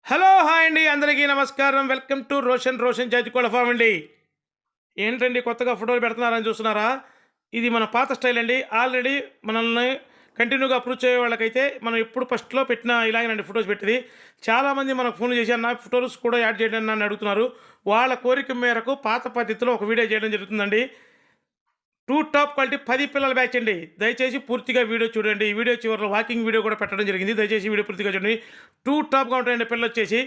Hello hi అండి, అందరికీ నమస్కారం. వెల్కమ్ టు రోషన్ జాజికోళ్ళ ఫామ్ అండి. ఏంటండి కొత్తగా ఫోటోలు పెడుతున్నారని చూస్తున్నారా? ఇది మన పాత స్టైల్ అండి. ఆల్రెడీ మనల్ని కంటిన్యూగా అప్రూవ్ చేయ వాళ్ళకైతే మనం ఎప్పుడు ఫస్ట్లో పెట్టిన ఇలాగేనండి ఫొటోస్ పెట్టింది. చాలామంది మనకు ఫోన్లు చేసి అన్న ఫొటోస్ కూడా యాడ్ చేయడం నన్ను అడుగుతున్నారు. వాళ్ళ కోరిక మేరకు పాత పద్ధతిలో ఒక వీడియో చేయడం జరుగుతుందండి. టాప్ క్వాలిటీ 10 పిల్లల బ్యాచ్ అండి. దయచేసి పూర్తిగా వీడియో చూడండి. ఈ వీడియో చివరిలో వాకింగ్ వీడియో కూడా పెట్టడం జరిగింది. దయచేసి వీడియో పూర్తిగా చూడండి. టాప్గా ఉంటాయండి పిల్లలు వచ్చేసి.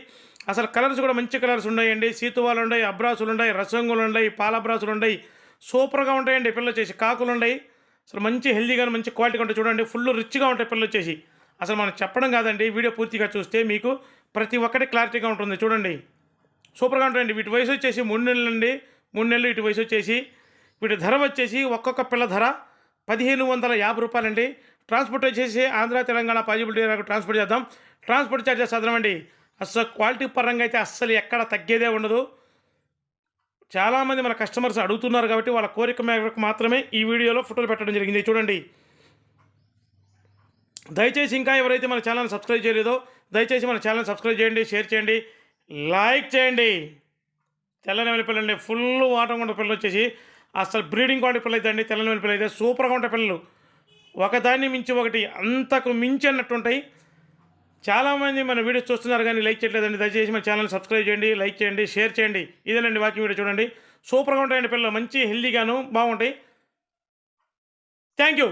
అసలు కలర్స్ కూడా మంచి కలర్స్ ఉన్నాయండి. సీతువాలు ఉన్నాయి, అబ్రాసులు ఉన్నాయి, రసంగులు ఉన్నాయి, పాలబ్రాసులు ఉన్నాయి. సూపర్గా ఉంటాయండి పిల్లలు వచ్చేసి. కాకులు ఉన్నాయి. అసలు మంచి హెల్దీగా మంచి క్వాలిటీగా ఉంటాయి. చూడండి ఫుల్ రిచ్గా ఉంటాయి పిల్లలు వచ్చేసి. అసలు మనం చెప్పడం కాదండి, వీడియో పూర్తిగా చూస్తే మీకు ప్రతి ఒక్కటి క్లారిటీగా ఉంటుంది. చూడండి సూపర్గా ఉంటాయండి. వీటి వయసు వచ్చేసి 3 నెలలు అండి. 3 నెలలు ఇటు వయసు వచ్చేసి. వీటి ధర వచ్చేసి ఒక్కొక్క పిల్ల ధర 1550 రూపాయలండి. ట్రాన్స్పోర్ట్ వచ్చేసి ఆంధ్ర తెలంగాణ పాజిబిలిటీ ట్రాన్స్పోర్ట్ చేద్దాం. ట్రాన్స్పోర్ట్ ఛార్జెస్ అదనమండి. అసలు క్వాలిటీ పరంగా అయితే అస్సలు ఎక్కడ తగ్గేదే ఉండదు. చాలామంది మన కస్టమర్స్ అడుగుతున్నారు కాబట్టి వాళ్ళ కోరిక మేరకు మాత్రమే ఈ వీడియోలో ఫోటోలు పెట్టడం జరిగింది. చూడండి దయచేసి ఇంకా ఎవరైతే మన ఛానల్ సబ్స్క్రైబ్ చేయలేదో దయచేసి మన ఛానల్ సబ్స్క్రైబ్ చేయండి, షేర్ చేయండి, లైక్ చేయండి. తెల్లని పిల్లలు ఫుల్ వాటర్ ఉన్న పిల్లలు వచ్చేసి అసలు బ్రీడింగ్ క్వాలిటీ పిల్లలు అయితే అండి. తెల్లని పిల్లలు అయితే సూపర్గా ఉంటాయి పిల్లలు. ఒకదాన్ని మించి ఒకటి అంతకు మించి అన్నట్టు ఉంటాయి. చాలామంది మన వీడియోస్ చూస్తున్నారు కానీ లైక్ చేయట్లేదండి. దయచేసి మన ఛానల్ సబ్స్క్రైబ్ చేయండి, లైక్ చేయండి, షేర్ చేయండి. ఇదేనండి వాకింగ్ వీడియో చూడండి. సూపర్గా ఉంటాయండి పిల్లలు. మంచి హెల్దీగాను బాగుంటాయి. Thank you.